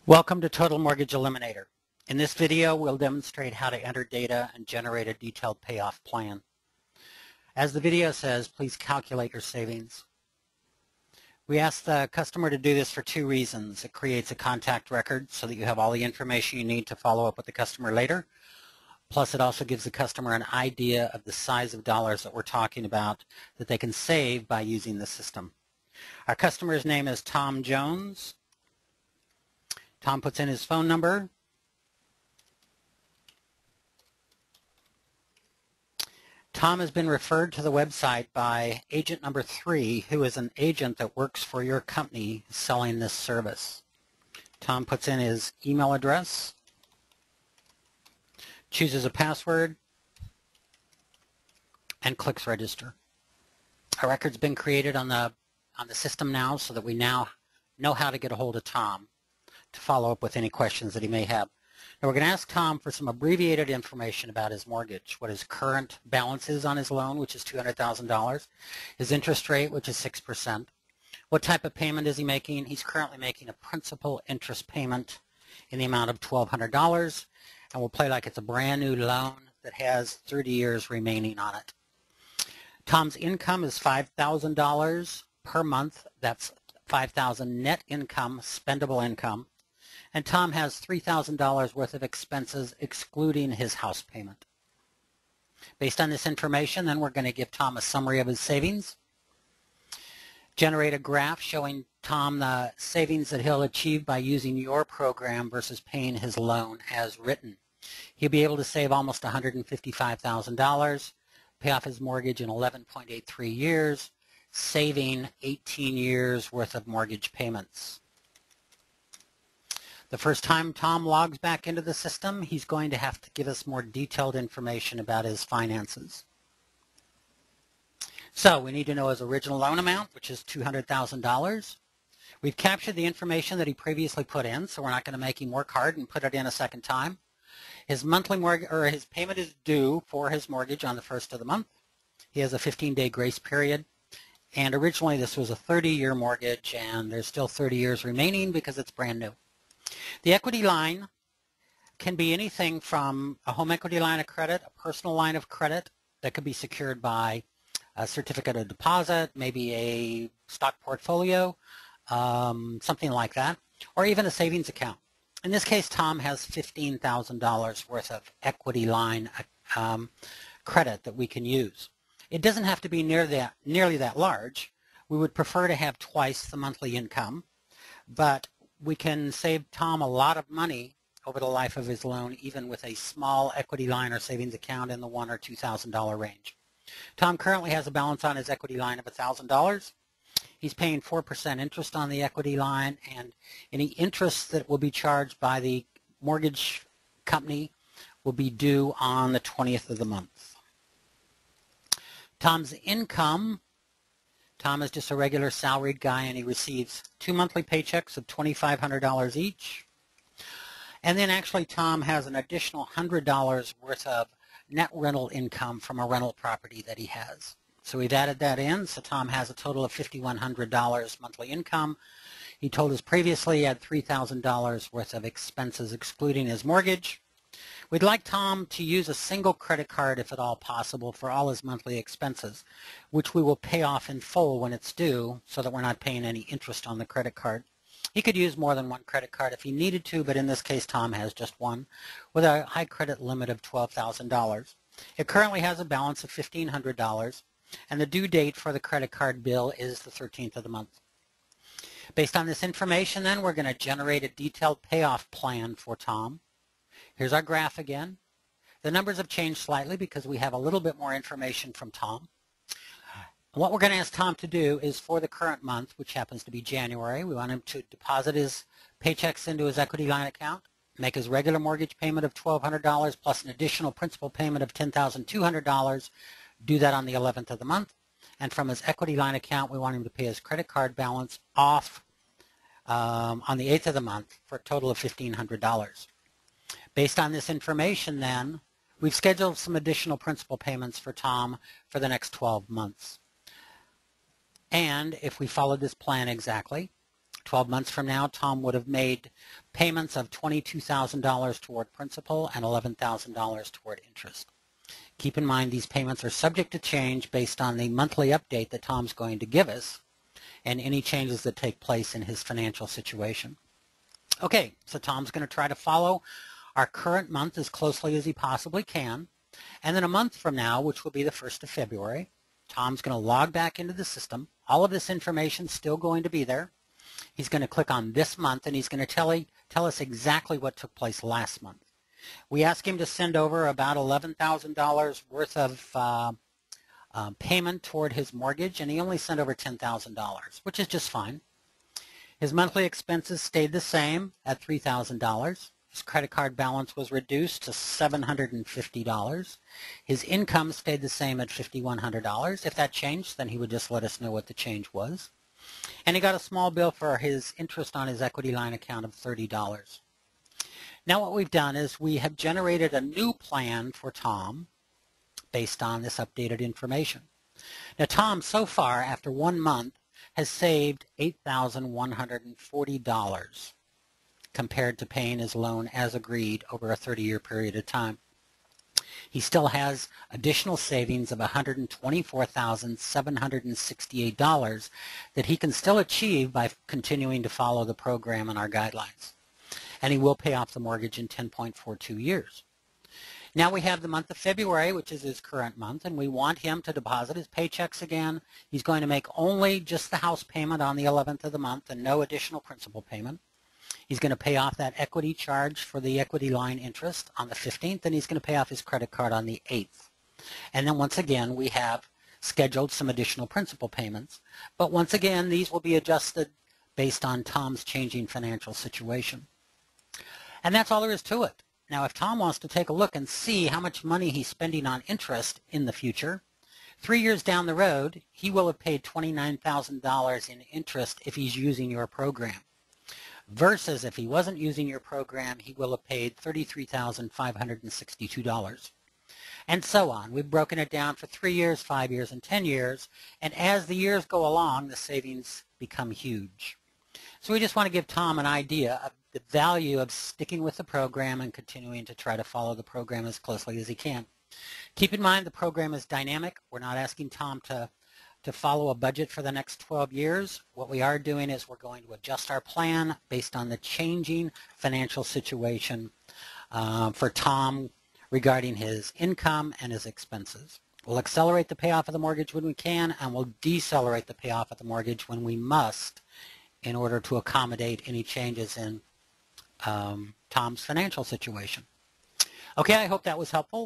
Welcome to Total Mortgage Eliminator. In this video, we'll demonstrate how to enter data and generate a detailed payoff plan. As the video says, please calculate your savings. We ask the customer to do this for two reasons. It creates a contact record so that you have all the information you need to follow up with the customer later. Plus, it also gives the customer an idea of the size of dollars that we're talking about that they can save by using the system. Our customer's name is Tom Jones. Tom puts in his phone number. Tom has been referred to the website by agent number 3, who is an agent that works for your company selling this service. Tom puts in his email address, chooses a password, and clicks register. A record's been created on the system now so that we now know how to get a hold of Tom to follow up with any questions that he may have. Now we're going to ask Tom for some abbreviated information about his mortgage, what his current balance is on his loan, which is $200,000, his interest rate, which is 6%, what type of payment is he making. He's currently making a principal interest payment in the amount of $1,200, and we'll play like it's a brand new loan that has 30 years remaining on it. Tom's income is $5,000 per month. That's $5,000 net income, spendable income. And Tom has $3,000 worth of expenses excluding his house payment. Based on this information, then we're going to give Tom a summary of his savings, generate a graph showing Tom the savings that he'll achieve by using your program versus paying his loan as written. He'll be able to save almost $155,000, pay off his mortgage in 11.83 years, saving 18 years worth of mortgage payments. The first time Tom logs back into the system, he's going to have to give us more detailed information about his finances. So we need to know his original loan amount, which is $200,000. We've captured the information that he previously put in, so we're not going to make him work hard and put it in a second time. His monthly mortgage, or his payment is due for his mortgage on the first of the month. He has a 15-day grace period. And originally this was a 30-year mortgage, and there's still 30 years remaining because it's brand new. The equity line can be anything from a home equity line of credit, a personal line of credit that could be secured by a certificate of deposit, maybe a stock portfolio, something like that, or even a savings account. In this case, Tom has $15,000 worth of equity line credit that we can use. It doesn't have to be nearly that large. We would prefer to have twice the monthly income, but we can save Tom a lot of money over the life of his loan, even with a small equity line or savings account in the $1,000 or $2,000 range. Tom currently has a balance on his equity line of $1,000. He's paying 4% interest on the equity line, and any interest that will be charged by the mortgage company will be due on the 20th of the month. Tom's income, Tom is just a regular salaried guy, and he receives 2 monthly paychecks of $2,500 each. And then actually Tom has an additional $100 worth of net rental income from a rental property that he has. So we've added that in, so Tom has a total of $5,100 monthly income. He told us previously he had $3,000 worth of expenses excluding his mortgage. We'd like Tom to use a single credit card if at all possible for all his monthly expenses, which we will pay off in full when it's due so that we're not paying any interest on the credit card. He could use more than one credit card if he needed to, but in this case Tom has just one with a high credit limit of $12,000. It currently has a balance of $1,500, and the due date for the credit card bill is the 13th of the month. Based on this information then, we're going to generate a detailed payoff plan for Tom. Here's our graph again. The numbers have changed slightly because we have a little bit more information from Tom. And what we're going to ask Tom to do is for the current month, which happens to be January, we want him to deposit his paychecks into his equity line account, make his regular mortgage payment of $1,200 plus an additional principal payment of $10,200, do that on the 11th of the month. And from his equity line account, we want him to pay his credit card balance off on the 8th of the month for a total of $1,500. Based on this information then, we've scheduled some additional principal payments for Tom for the next 12 months. And if we followed this plan exactly, 12 months from now, Tom would have made payments of $22,000 toward principal and $11,000 toward interest. Keep in mind these payments are subject to change based on the monthly update that Tom's going to give us and any changes that take place in his financial situation. Okay, so Tom's going to try to follow our current month as closely as he possibly can. And then a month from now, which will be the 1st of February, Tom's going to log back into the system. All of this information is still going to be there. He's going to click on this month, and he's going to tell us exactly what took place last month. We asked him to send over about $11,000 worth of payment toward his mortgage, and he only sent over $10,000, which is just fine. His monthly expenses stayed the same at $3,000. His credit card balance was reduced to $750. His income stayed the same at $5,100. If that changed, then he would just let us know what the change was. And he got a small bill for his interest on his equity line account of $30. Now what we've done is we have generated a new plan for Tom based on this updated information. Now Tom, so far, after 1 month, has saved $8,140 compared to paying his loan as agreed over a 30-year period of time. He still has additional savings of $124,768 that he can still achieve by continuing to follow the program and our guidelines. And he will pay off the mortgage in 10.42 years. Now we have the month of February, which is his current month, and we want him to deposit his paychecks again. He's going to make only just the house payment on the 11th of the month and no additional principal payment. He's going to pay off that equity charge for the equity line interest on the 15th, and he's going to pay off his credit card on the 8th. And then once again, we have scheduled some additional principal payments. But once again, these will be adjusted based on Tom's changing financial situation. And that's all there is to it. Now, if Tom wants to take a look and see how much money he's spending on interest in the future, 3 years down the road, he will have paid $29,000 in interest if he's using your program. Versus if he wasn't using your program, he will have paid $33,562. And so on. We've broken it down for 3 years, 5 years, and 10 years. And as the years go along, the savings become huge. So we just want to give Tom an idea of the value of sticking with the program and continuing to try to follow the program as closely as he can. Keep in mind the program is dynamic. We're not asking Tom to follow a budget for the next 12 years. What we are doing is we're going to adjust our plan based on the changing financial situation for Tom regarding his income and his expenses. We'll accelerate the payoff of the mortgage when we can, and we'll decelerate the payoff of the mortgage when we must in order to accommodate any changes in Tom's financial situation. Okay, I hope that was helpful.